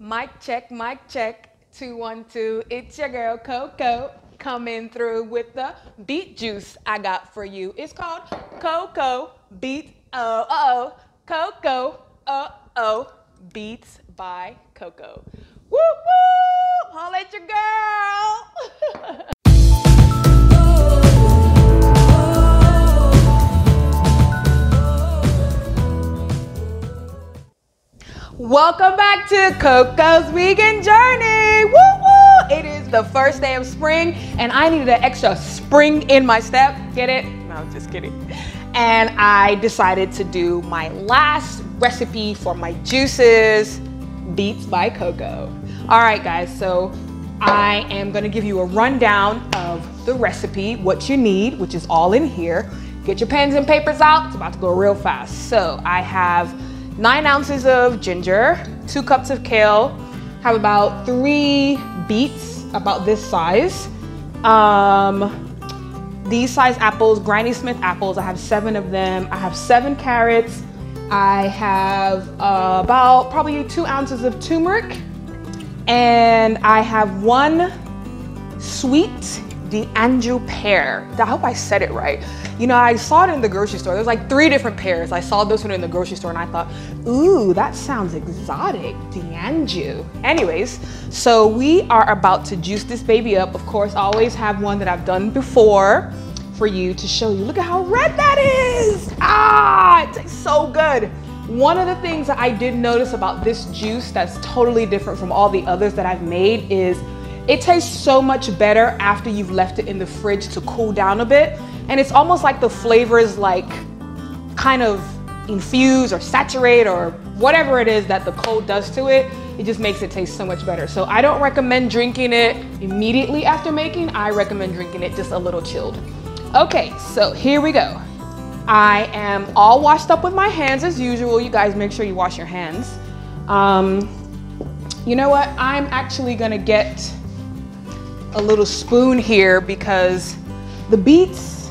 Mic check, 212. It's your girl Coco coming through with the beet juice I got for you. It's called Coco Beet Coco Beets by Coco. Woo woo! Holla at your girl. Welcome back to Coco's Vegan Journey. Woo woo! It is the first day of spring and I needed an extra spring in my step. Get it? No, just kidding. And I decided to do my last recipe for my juices, Beets by Coco. All right, guys, so I am gonna give you a rundown of the recipe, what you need, which is all in here. Get your pens and papers out, it's about to go real fast. So I have 9 ounces of ginger, 2 cups of kale, have about 3 beets, about this size. These size apples, Granny Smith apples, I have 7 of them. I have 7 carrots. I have about probably 2 ounces of turmeric. And I have 1 sweet D'Anjou pear. I hope I said it right. You know, I saw it in the grocery store. There's like 3 different pears. I saw this one in the grocery store and I thought, ooh, that sounds exotic, D'Anjou. Anyways, so we are about to juice this baby up. Of course, I always have one that I've done before for you to show you. Look at how red that is. Ah, it tastes so good. One of the things that I did notice about this juice that's totally different from all the others that I've made is it tastes so much better after you've left it in the fridge to cool down a bit. And it's almost like the flavors like kind of infuse or saturate or whatever it is that the cold does to it. It just makes it taste so much better. So I don't recommend drinking it immediately after making. I recommend drinking it just a little chilled. Okay, so here we go. I am all washed up with my hands as usual. You guys make sure you wash your hands. You know what? I'm actually gonna get a little spoon here because the beets,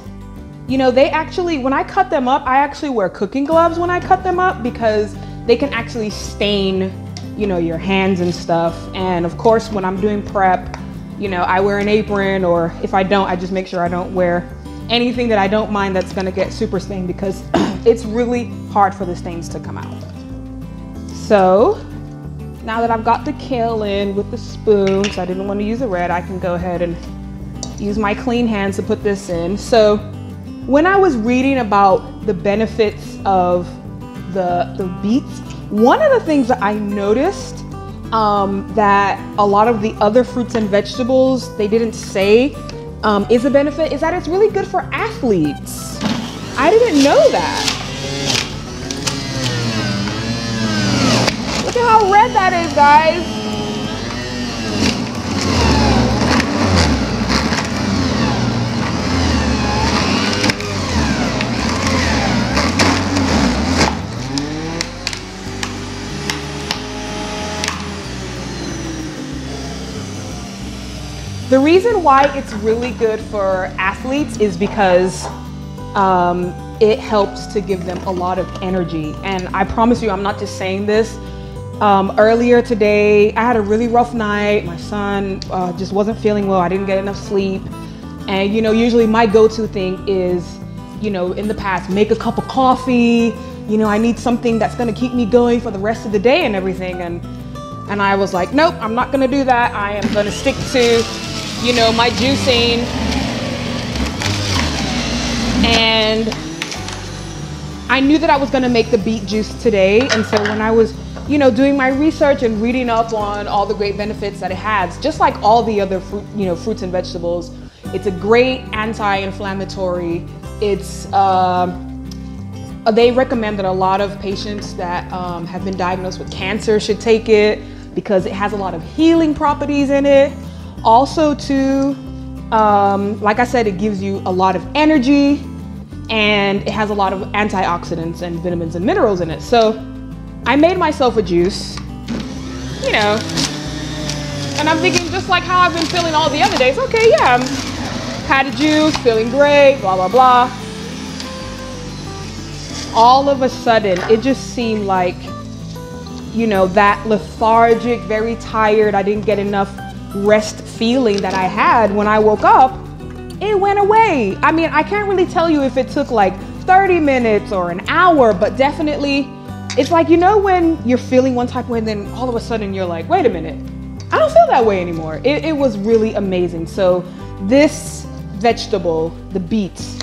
you know, they actually, when I cut them up, I actually wear cooking gloves when I cut them up because they can actually stain, you know, your hands and stuff. And of course, when I'm doing prep, you know, I wear an apron, or if I don't, I just make sure I don't wear anything that I don't mind that's gonna get super stained because it's really hard for the stains to come out. So now that I've got the kale in with the spoon, because I didn't want to use the red, I can go ahead and use my clean hands to put this in. So when I was reading about the benefits of the beets, one of the things that I noticed that a lot of the other fruits and vegetables, they didn't say is a benefit, is that it's really good for athletes. I didn't know that. Look at how red that is, guys. The reason why it's really good for athletes is because it helps to give them a lot of energy. And I promise you, I'm not just saying this. Earlier today, I had a really rough night. My son just wasn't feeling well. I didn't get enough sleep. And, you know, usually my go-to thing is, you know, in the past, make a cup of coffee. You know, I need something that's gonna keep me going for the rest of the day and everything. And I was like, nope, I'm not gonna do that. I am gonna stick to, you know, my juicing. And I knew that I was gonna make the beet juice today. And so when I was, you know, doing my research and reading up on all the great benefits that it has, just like all the other fruit, you know, fruits and vegetables, it's a great anti-inflammatory. It's, they recommend that a lot of patients that have been diagnosed with cancer should take it because it has a lot of healing properties in it. Also too, like I said, it gives you a lot of energy and it has a lot of antioxidants and vitamins and minerals in it. So I made myself a juice, you know, and I'm thinking just like how I've been feeling all the other days. Okay, yeah, had a juice, feeling great, blah, blah, blah. All of a sudden, it just seemed like you know, that lethargic, very tired, I didn't get enough rest feeling that I had when I woke up, it went away. I mean, I can't really tell you if it took like 30 minutes or an hour, but definitely it's like, you know, when you're feeling one type of way and then all of a sudden you're like, wait a minute, I don't feel that way anymore. It was really amazing. So this vegetable, the beets,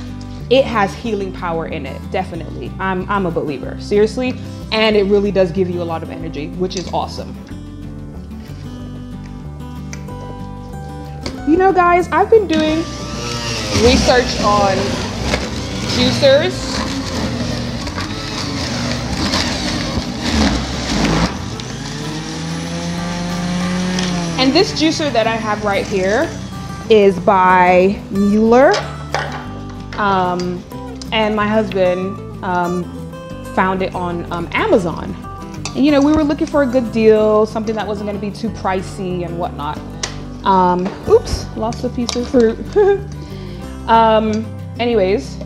it has healing power in it, definitely. I'm a believer, seriously. And it really does give you a lot of energy, which is awesome. You know, guys, I've been doing research on juicers. And this juicer that I have right here is by Mueller. And my husband found it on Amazon. And you know, we were looking for a good deal, something that wasn't gonna be too pricey and whatnot. Oops, lost a piece of fruit. Anyways,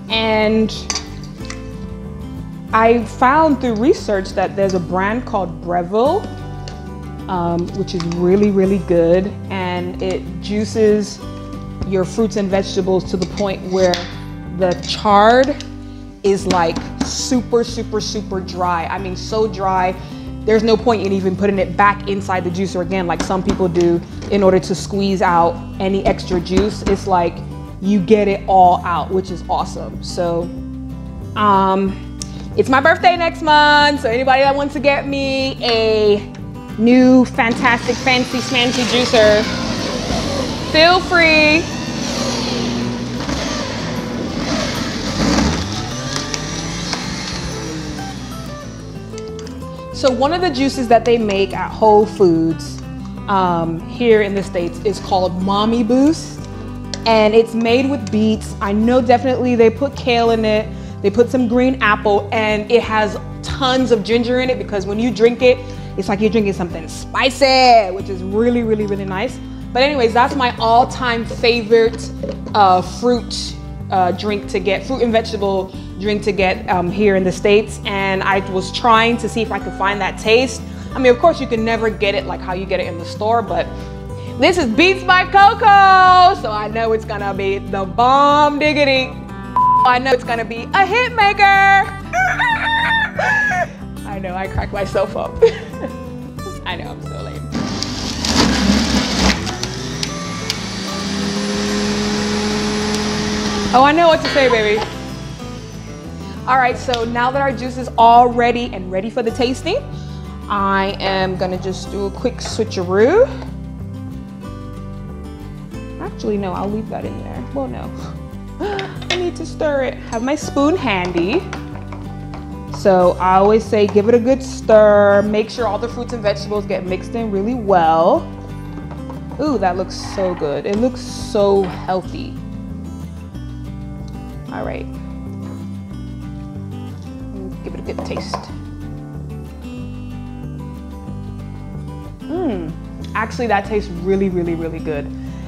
and I found through research that there's a brand called Breville, which is really, really good. And it juices your fruits and vegetables to the point where the chard is like super, super, super dry. I mean, so dry, there's no point in even putting it back inside the juicer again, like some people do in order to squeeze out any extra juice. It's like you get it all out, which is awesome. So, it's my birthday next month. So anybody that wants to get me a new, fantastic, fancy, smancy juicer, feel free. So one of the juices that they make at Whole Foods here in the States is called Mommy Boost. And it's made with beets. I know definitely they put kale in it. They put some green apple, and it has tons of ginger in it because when you drink it, it's like you're drinking something spicy, which is really, really, really nice. But anyways, that's my all-time favorite fruit drink to get, fruit and vegetable drink to get here in the States. And I was trying to see if I could find that taste. I mean, of course, you can never get it like how you get it in the store, but this is Beets by Cocos, so I know it's gonna be the bomb diggity. I know it's gonna be a hit maker. I know, I cracked myself up. I know, I'm so lame. Oh, I know what to say, baby. All right, so now that our juice is all ready and ready for the tasting, I am gonna just do a quick switcheroo. Actually, no, I'll leave that in there. Well, no. I need to stir it. Have my spoon handy. So I always say give it a good stir. Make sure all the fruits and vegetables get mixed in really well. Ooh, that looks so good. It looks so healthy. All right. Give it a good taste. Actually, that tastes really, really, really good.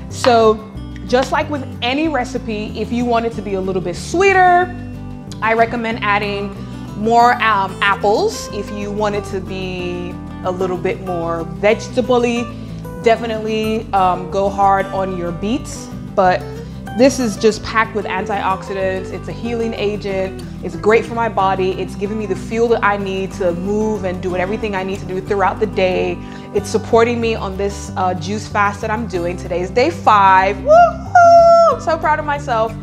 So just like with any recipe, if you want it to be a little bit sweeter, I recommend adding more apples. If you want it to be a little bit more vegetable-y, definitely go hard on your beets. But this is just packed with antioxidants. It's a healing agent. It's great for my body. It's giving me the fuel that I need to move and do everything I need to do throughout the day. It's supporting me on this juice fast that I'm doing. Today is day 5. Woohoo! I'm so proud of myself.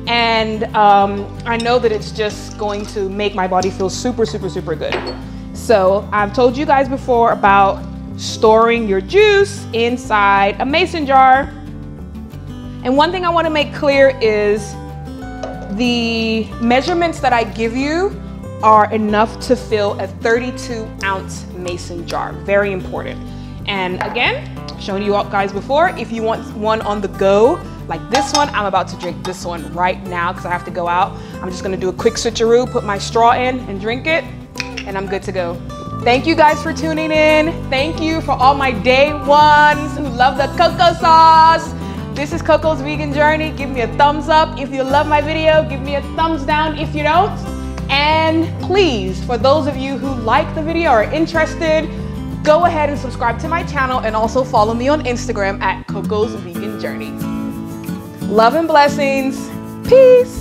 And I know that it's just going to make my body feel super, super, super good. So I've told you guys before about storing your juice inside a mason jar. And one thing I want to make clear is the measurements that I give you are enough to fill a 32-ounce mason jar. Very important. And again, shown you guys before, if you want one on the go, like this one, I'm about to drink this one right now because I have to go out. I'm just going to do a quick switcheroo, put my straw in and drink it, and I'm good to go. Thank you guys for tuning in. Thank you for all my day ones who love the cocoa sauce. This is Coco's Vegan Journey. Give me a thumbs up if you love my video. Give me a thumbs down if you don't. And please, for those of you who like the video or are interested, go ahead and subscribe to my channel and also follow me on Instagram at Coco's Vegan Journey. Love and blessings. Peace.